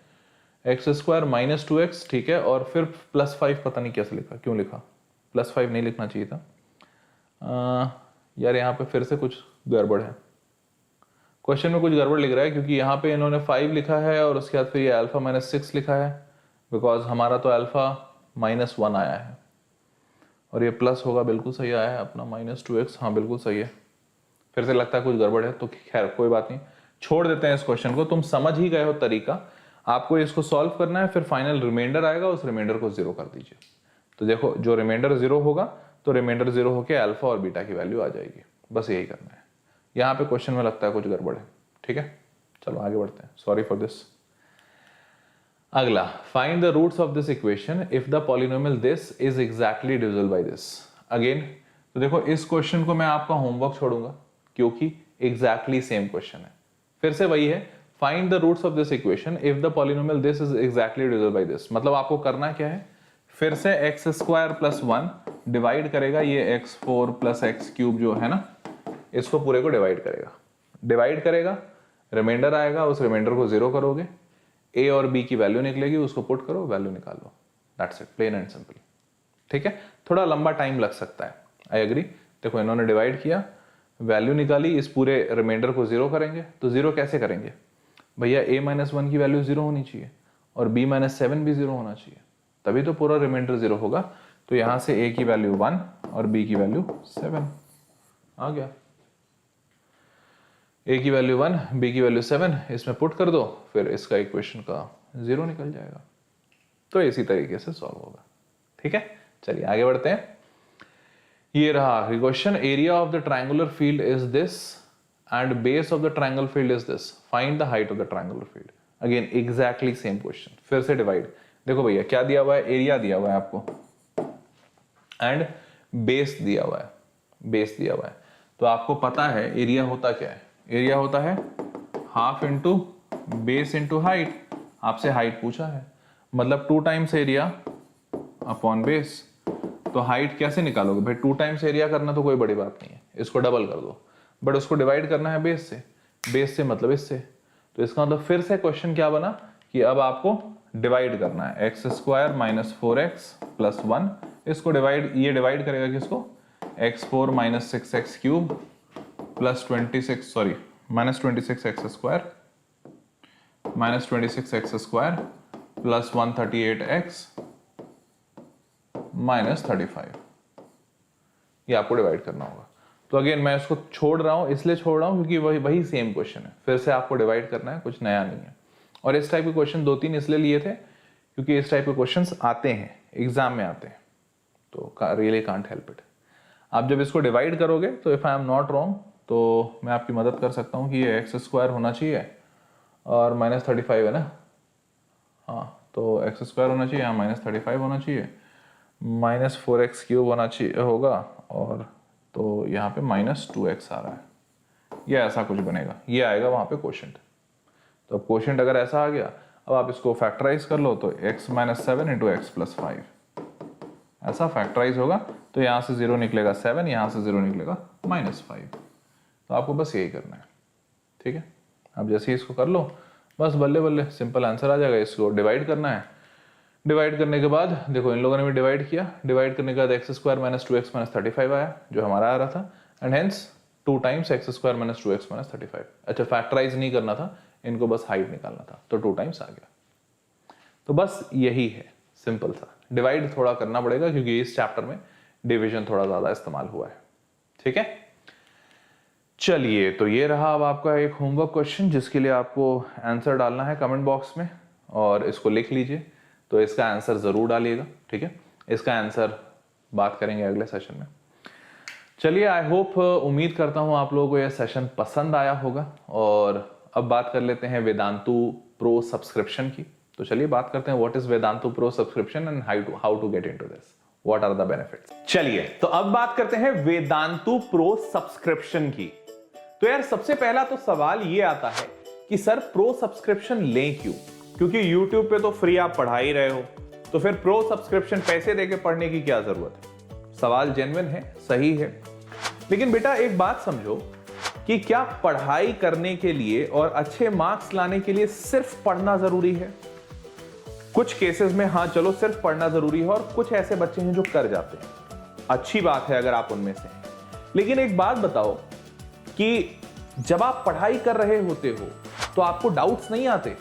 एक्स स्क्वायर माइनस 2x, ठीक है, और फिर प्लस 5, पता नहीं कैसे लिखा, क्यों लिखा, प्लस 5 नहीं लिखना चाहिए था। यार यहाँ पे फिर से कुछ गड़बड़ है, क्वेश्चन में कुछ गड़बड़ लिख रहा है, क्योंकि यहाँ पे इन्होंने 5 लिखा है और उसके बाद फिर ये अल्फा माइनस 6 लिखा है, बिकॉज हमारा तो अल्फा माइनस 1 आया है और ये प्लस होगा, बिल्कुल सही आया है अपना माइनस 2x, हाँ बिल्कुल सही है। फिर से लगता है कुछ गड़बड़ है, तो खैर कोई बात नहीं, छोड़ देते हैं इस क्वेश्चन को। तुम समझ ही गए हो तरीका, आपको इसको सॉल्व करना है, फिर फाइनल रिमाइंडर आएगा, उस रिमाइंडर को 0 कर दीजिए। तो देखो जो रिमाइंडर 0 होगा तो रिमाइंडर 0 होकर अल्फा और बीटा की वैल्यू आ जाएगी, बस यही करना है। यहाँ पे क्वेश्चन में लगता है कुछ गड़बड़ है, ठीक है, चलो आगे बढ़ते हैं, सॉरी फॉर दिस। अगला, find the roots of this equation if the polynomial this is exactly divisible by this. Again तो देखो इस क्वेश्चन को मैं आपका होमवर्क छोड़ूंगा क्योंकि एग्जैक्टली सेम क्वेश्चन है। फिर से वही है, find the roots of this equation if the polynomial this is exactly divisible by this. मतलब आपको करना क्या है, फिर से एक्स स्क्वायर प्लस 1 डिवाइड करेगा ये x4 प्लस एक्स क्यूब जो है ना, इसको पूरे को डिवाइड करेगा, रिमाइंडर आएगा, उस रिमाइंडर को 0 करोगे, ए और बी की वैल्यू निकलेगी, उसको पुट करो, वैल्यू निकालो, that's it, plain and simple. ठीक है, थोड़ा लंबा टाइम लग सकता है, आई एग्री। देखो इन्होंने डिवाइड किया, वैल्यू निकाली, इस पूरे रिमाइंडर को जीरो करेंगे, तो जीरो कैसे करेंगे भैया, a माइनस 1 की वैल्यू जीरो होनी चाहिए और b माइनस 7 भी जीरो होना चाहिए, तभी तो पूरा रिमाइंडर जीरो होगा। तो यहां से a की वैल्यू 1 और b की वैल्यू 7 आ गया, a की वैल्यू 1 b की वैल्यू 7, इसमें पुट कर दो, फिर इसका इक्वेशन का जीरो निकल जाएगा। तो इसी तरीके से सॉल्व होगा। ठीक है, चलिए आगे बढ़ते हैं। ये रहा आखिरी question, area of the triangular field is this and base of the triangular field is this, find the height of the triangular field. Again exactly same question, फिर से डिवाइड। देखो भैया क्या दिया हुआ है, एरिया दिया हुआ है आपको एंड बेस दिया हुआ है, बेस दिया हुआ है। तो आपको पता है एरिया होता क्या है, एरिया होता है half into base into height. आपसे हाइट पूछा है, मतलब 2 टाइम्स एरिया अपॉन बेस। तो हाइट कैसे निकालोगे भाई, 2 टाइम्स एरिया करना तो कोई बड़ी बात नहीं है, इसको डबल कर दो, बट उसको डिवाइड करना है बेस से, बेस से मतलब इससे। तो इसका मतलब फिर से क्वेश्चन क्या बना कि अब आपको डिवाइड करना है, x square minus 4x plus 1, इसको डिवाइड, ये डिवाइड करेगा किसको, x4 minus 6x cube plus 26 sorry minus 26x square minus 26x square plus 138x minus 35, ये आपको डिवाइड करना होगा। तो अगेन मैं इसको छोड़ रहा हूं, इसलिए छोड़ रहा हूं क्योंकि वही सेम क्वेश्चन है, फिर से आपको डिवाइड करना है, कुछ नया नहीं है। और इस टाइप के क्वेश्चन 2-3 इसलिए लिए थे क्योंकि इस टाइप के क्वेश्चंस आते हैं, एग्जाम में आते हैं, तो रियली कांट हेल्प इट। आप जब इसको डिवाइड करोगे तो if I am not wrong, तो मैं आपकी मदद कर सकता हूँ कि ये एक्स स्क्वायर होना चाहिए और माइनस 35 है ना, हाँ तो एक्स स्क्वायर होना चाहिए, यहाँ माइनस 35 होना चाहिए, माइनस 4x क्यूब होना चाहिए होगा, और तो यहाँ पे माइनस 2x आ रहा है, ये ऐसा कुछ बनेगा, ये आएगा वहाँ पे क्वोशंट। तो अब क्वोशंट अगर ऐसा आ गया, अब आप इसको फैक्टराइज कर लो, तो x minus 7 into x plus 5 ऐसा फैक्टराइज होगा। तो यहाँ से 0 निकलेगा 7, यहाँ से 0 निकलेगा माइनस 5। तो आपको बस यही करना है, ठीक है। अब जैसे ही इसको कर लो, बस बल्ले बल्ले सिंपल आंसर आ जाएगा। इसको डिवाइड करना है, डिवाइड करने के बाद देखो इन लोगों ने भी डिवाइड किया, डिवाइड करने के बाद x square minus 2x minus 35 आया, जो हमारा आ रहा था, and hence 2 times x square minus 2x minus 35। अच्छा फैक्टराइज नहीं करना था, इनको बस हाइट निकालना था, तो 2 टाइम्स आ गया। तो बस यही है, सिंपल सा। डिवाइड थोड़ा करना पड़ेगा क्योंकि इस चैप्टर में डिविजन थोड़ा ज्यादा इस्तेमाल हुआ है, ठीक है। चलिए, तो ये रहा अब आपका एक होमवर्क क्वेश्चन, जिसके लिए आपको आंसर डालना है कमेंट बॉक्स में, और इसको लिख लीजिए। तो इसका आंसर जरूर डालिएगा, ठीक है। इसका आंसर बात करेंगे अगले सेशन में। चलिए, आई होप, उम्मीद करता हूं आप लोगों को यह सेशन पसंद आया होगा। और अब बात कर लेते हैं वेदांतु प्रो सब्सक्रिप्शन की। तो चलिए बात करते हैं what is Vedantu pro subscription and how to get into this, what are the benefits. चलिए, तो अब बात करते हैं वेदांतु प्रो सब्सक्रिप्शन की। तो यार सबसे पहला तो सवाल ये आता है कि सर प्रो सब्सक्रिप्शन लें क्यों, क्योंकि YouTube पे तो फ्री आप पढ़ा ही रहे हो, तो फिर प्रो सब्सक्रिप्शन पैसे देके पढ़ने की क्या जरूरत है। सवाल जेन्युइन है, सही है, लेकिन बेटा एक बात समझो कि क्या पढ़ाई करने के लिए और अच्छे मार्क्स लाने के लिए सिर्फ पढ़ना जरूरी है। कुछ केसेस में हाँ चलो सिर्फ पढ़ना जरूरी है, और कुछ ऐसे बच्चे हैं जो कर जाते हैं, अच्छी बात है अगर आप उनमें से हैं। लेकिन एक बात बताओ कि जब आप पढ़ाई कर रहे होते हो तो आपको डाउट्स नहीं आते,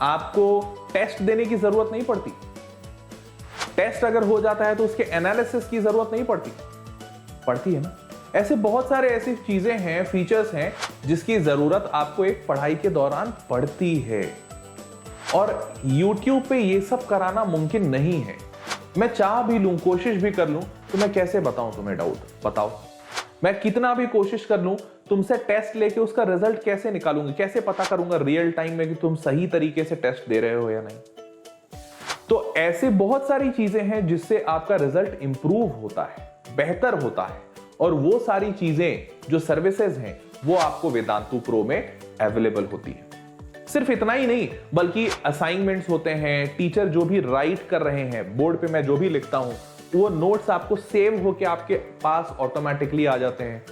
आपको टेस्ट देने की जरूरत नहीं पड़ती, टेस्ट अगर हो जाता है तो उसके एनालिसिस की जरूरत नहीं पड़ती है ना। ऐसे बहुत सारे ऐसी चीजें हैं, फीचर्स हैं जिसकी जरूरत आपको एक पढ़ाई के दौरान पड़ती है, और YouTube पे ये सब कराना मुमकिन नहीं है। मैं चाह भी लूं, कोशिश भी कर लूं, तो मैं कैसे बताऊं तुम्हें डाउट, बताओ। मैं कितना भी कोशिश कर लूं, तुमसे टेस्ट लेके उसका रिजल्ट कैसे निकालूंगा, कैसे पता करूंगा रियल टाइम में कि तुम सही तरीके से टेस्ट दे रहे हो या नहीं। तो ऐसे बहुत सारी चीजें हैं जिससे आपका रिजल्ट इंप्रूव होता है, बेहतर होता है, और वो सारी चीजें जो सर्विसेज हैं वो आपको वेदांतु प्रो में अवेलेबल होती है। सिर्फ इतना ही नहीं, बल्कि असाइनमेंट्स होते हैं, टीचर जो भी राइट कर रहे हैं, बोर्ड पे मैं जो भी लिखता हूं, वो नोट्स आपको सेव होके आपके पास ऑटोमेटिकली आ जाते हैं।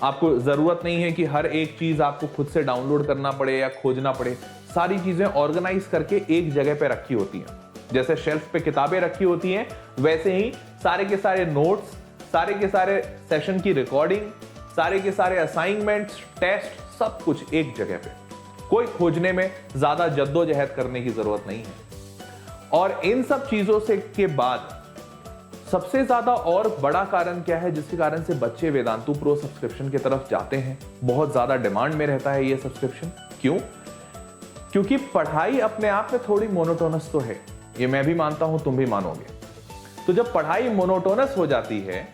आपको जरूरत नहीं है कि हर एक चीज आपको खुद से डाउनलोड करना पड़े या खोजना पड़े, सारी चीजें ऑर्गेनाइज करके एक जगह पे रखी होती हैं। जैसे शेल्फ पे किताबें रखी होती हैं, वैसे ही सारे के सारे नोट्स, सारे के सारे सेशन की रिकॉर्डिंग, सारे के सारे असाइनमेंट्स, टेस्ट, सब कुछ एक जगह पे। कोई खोजने में ज्यादा जद्दोजहद करने की जरूरत नहीं है। और इन सब चीजों से के बाद सबसे ज्यादा और बड़ा कारण क्या है जिसके कारण से बच्चे वेदांतु प्रो सब्सक्रिप्शन की तरफ जाते हैं? बहुत ज्यादा डिमांड में रहता है ये सब्सक्रिप्शन। क्यों? क्योंकि पढ़ाई अपने आप में थोड़ी मोनोटोनस तो है, ये मैं भी मानता हूं, तुम भी मानोगे। तो जब पढ़ाई मोनोटोनस हो जाती है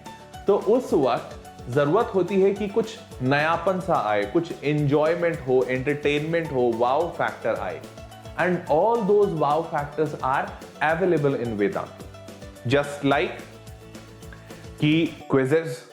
तो उस वक्त जरूरत होती है कि कुछ नयापन सा आए, कुछ एंजॉयमेंट हो, एंटरटेनमेंट हो, वाव फैक्टर आए। And all those wow factors are available in Vedantu. Just like कि क्विजेस,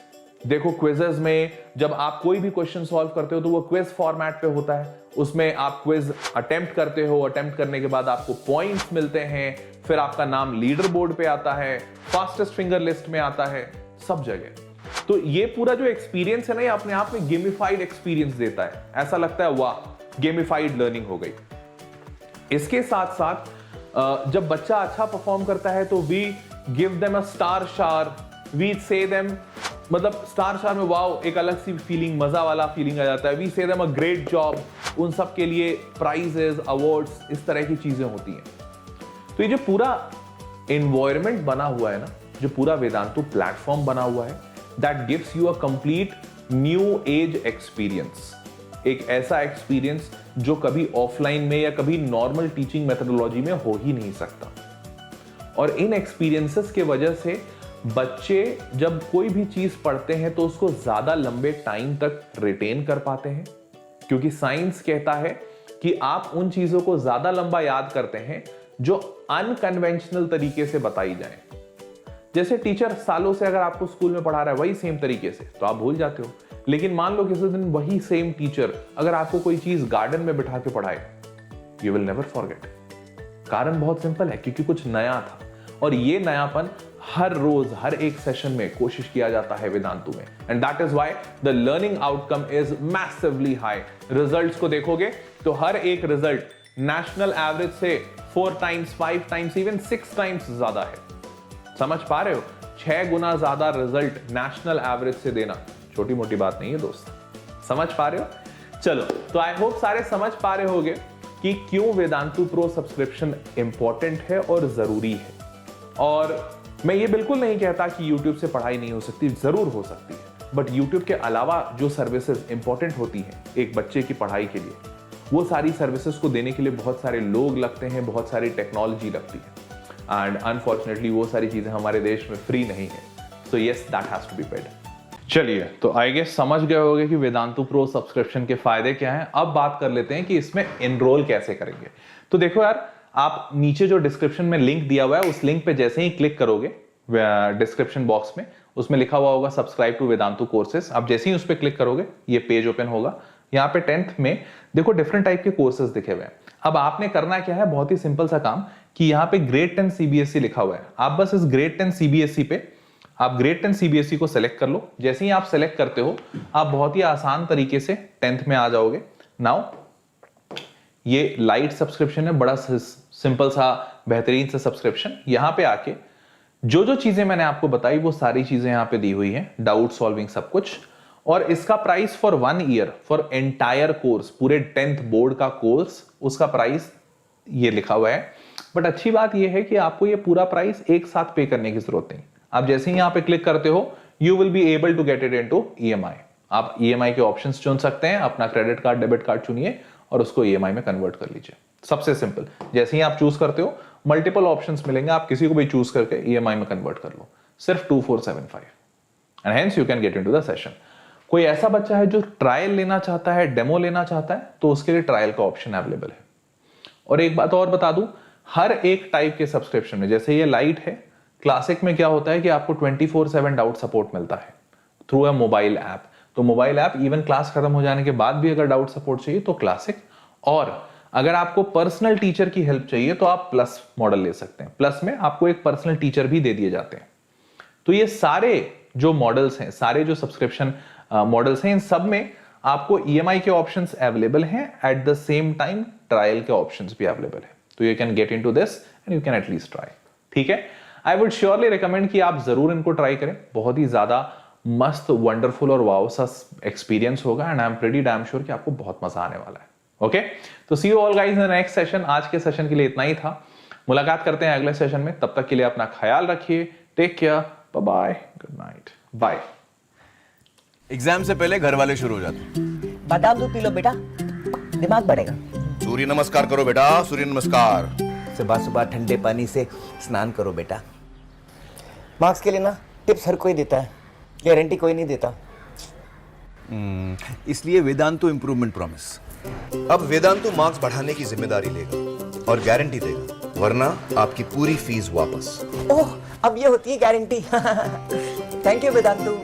देखो क्विजेस में जब आप कोई भी क्वेश्चन सॉल्व करते हो तो वो क्विज फॉर्मेट पे होता है। उसमें आप क्विज अटेम्प्ट करते हो, अटेम्प्ट करने के बाद आपको पॉइंट्स मिलते हैं, फिर आपका नाम लीडर बोर्ड पे आता है, फास्टेस्ट फिंगर लिस्ट में आता है, सब जगह। तो ये पूरा जो एक्सपीरियंस है ना, ये अपने आप में गेमिफाइड एक्सपीरियंस देता है। ऐसा लगता है वाह, गेमिफाइड लर्निंग हो गई। इसके साथ साथ जब बच्चा अच्छा परफॉर्म करता है तो we give them a star शार, वी से देम, मतलब स्टार शार में वाओ एक अलग सी फीलिंग, मजा वाला फीलिंग आ जाता है। We say them a great job, उन सब के लिए प्राइजेस, अवार्ड्स, इस तरह की चीजें होती हैं। तो ये जो पूरा एनवायरनमेंट बना हुआ है ना, जो पूरा वेदांतु प्लेटफॉर्म बना हुआ है, that gives you a complete new age experience. एक ऐसा एक्सपीरियंस जो कभी ऑफलाइन में या कभी नॉर्मल टीचिंग मेथोडोलॉजी में हो ही नहीं सकता। और इन एक्सपीरियंसेस के वजह से बच्चे जब कोई भी चीज पढ़ते हैं तो उसको ज्यादा लंबे टाइम तक रिटेन कर पाते हैं, क्योंकि साइंस कहता है कि आप उन चीजों को ज्यादा लंबा याद करते हैं जो अनकन्वेंशनल तरीके से बताई जाए। जैसे टीचर सालों से अगर आपको स्कूल में पढ़ा रहा है वही सेम तरीके से, तो आप भूल जाते हो। लेकिन मान लो किसी दिन वही सेम टीचर अगर आपको कोई चीज गार्डन में बिठा के पढ़ाए, यू विल नेवर फॉरगेट। कारण बहुत सिंपल है, क्योंकि कुछ नया था। और ये नयापन हर रोज हर एक सेशन में कोशिश किया जाता है वेदांतु में। And that is why the learning outcome is massively high. Results को देखोगे तो हर एक रिजल्ट नेशनल एवरेज से 4 टाइम्स, 5 टाइम्स, इवन 6 टाइम्स ज्यादा है। समझ पा रहे हो? 6 गुना ज्यादा रिजल्ट नेशनल एवरेज से देना छोटी मोटी बात नहीं है दोस्त। समझ पा रहे हो? चलो, तो आई होप सारे समझ पा रहे होगे कि क्यों वेदांतु प्रो सब्सक्रिप्शन इंपॉर्टेंट है और जरूरी है। और मैं ये बिल्कुल नहीं कहता कि YouTube से पढ़ाई नहीं हो सकती, जरूर हो सकती है। बट YouTube के अलावा जो सर्विसेज इंपॉर्टेंट होती हैं एक बच्चे की पढ़ाई के लिए, वो सारी सर्विसेज को देने के लिए बहुत सारे लोग लगते हैं, बहुत सारी टेक्नोलॉजी लगती है। एंड अनफॉर्चुनेटली वो सारी चीजें हमारे देश में फ्री नहीं है। So yes, that has to be paid. चलिए, तो आई गेस समझ गए होंगे कि वेदांतु प्रो सब्सक्रिप्शन के फायदे क्या हैं। अब बात कर लेते हैं कि इसमें एनरोल कैसे करेंगे। तो देखो यार, आप नीचे जो डिस्क्रिप्शन में लिंक दिया हुआ है उस लिंक पे जैसे ही क्लिक करोगे डिस्क्रिप्शन बॉक्स में, उसमें लिखा हुआ होगा सब्सक्राइब टू वेदांतु कोर्सेज। आप जैसे ही उस पर क्लिक करोगे ये पेज ओपन होगा। यहाँ पे 10th में देखो डिफरेंट टाइप के कोर्सेज दिखे हुए हैं। अब आपने करना क्या है, बहुत ही सिंपल सा काम, कि यहाँ पे ग्रेड 10 सीबीएसई लिखा हुआ है। आप बस इस ग्रेड 10 सीबीएसई पे आप ग्रेड 10 सीबीएसई को सिलेक्ट कर लो। जैसे ही आप सिलेक्ट करते हो आप बहुत ही आसान तरीके से 10th में आ जाओगे। नाउ ये लाइट सब्सक्रिप्शन है, बड़ा सिंपल सा बेहतरीन सा सब्सक्रिप्शन। यहां पे आके जो जो चीजें मैंने आपको बताई वो सारी चीजें यहां पे दी हुई हैं, डाउट सॉल्विंग सब कुछ। और इसका price for 1 year for entire course, पूरे 10th बोर्ड का कोर्स, उसका प्राइस ये लिखा हुआ है। बट अच्छी बात ये है कि आपको ये पूरा प्राइस एक साथ पे करने की जरूरत नहीं। आप जैसे ही यहां पे क्लिक करते हो you will be able to get it into EMI. आप ईएमआई के ऑप्शंस चुन सकते हैं, अपना क्रेडिट कार्ड, डेबिट कार्ड चुनिए और उसको ईएमआई में कन्वर्ट कर लीजिए। सबसे सिंपल, जैसे ही आप चूज करते हो मल्टीपल ऑप्शंस मिलेंगे, आप किसी को भी चूज करके ईएमआई में कन्वर्ट कर लो, सिर्फ 2475 and hence you can get into the session. कोई ऐसा बच्चा है जो ट्रायल लेना चाहता है, डेमो लेना चाहता है, तो उसके लिए ट्रायल का ऑप्शन अवेलेबल है। और एक बात और बता दूं, हर एक टाइप के सब्सक्रिप्शन में, जैसे ये लाइट है, क्लासिक में क्या होता है कि आपको 24/7 डाउट सपोर्ट मिलता है थ्रू अ मोबाइल ऐप। तो मोबाइल ऐप इवन क्लास खत्म हो जाने के बाद भी अगर डाउट सपोर्ट चाहिए तो क्लासिक, और अगर आपको पर्सनल टीचर की हेल्प चाहिए तो आप प्लस मॉडल ले सकते हैं। प्लस में आपको एक पर्सनल टीचर भी दे दिए जाते हैं। तो ये सारे जो मॉडल्स हैं, सारे जो सब्सक्रिप्शन मॉडल्स हैं, इन सब में आपको EMI के ऑप्शंस अवेलेबल हैं, at the same time trial के ऑप्शंस भी अवेलेबल है, तो you can get into this and you can at least try. ठीक है, आई वुड श्योरली रिकमेंड कि आप जरूर इनको ट्राई करें, बहुत ही ज्यादा मस्त, वंडरफुल और वाव सा एक्सपीरियंस होगा, and I am pretty damn sure कि आपको बहुत मजा आने वाला है। ओके, तो see you all guys in the next session. आज के सेशन के लिए इतना ही था, मुलाकात करते हैं अगले सेशन में, तब तक के लिए अपना ख्याल रखिए, take care, bye bye, good night, bye. Exam से पहले घर वाले शुरू हो जाते। बादाम दूध पी लो बेटा, दिमाग बढ़ेगा। सूर्य नमस्कार करो बेटा, सूर्य नमस्कार। सुबह सुबह ठंडे पानी से स्नान करो बेटा। मार्क्स के लिए ना टिप्स हर कोई देता है, गारंटी कोई नहीं देता। इसलिए वेदांतु इम्प्रूवमेंट प्रॉमिस। अब वेदांतु मार्क्स बढ़ाने की जिम्मेदारी लेगा और गारंटी देगा, वरना आपकी पूरी फीस वापस। ओह, अब ये होती है गारंटी। Thank you Vedantu.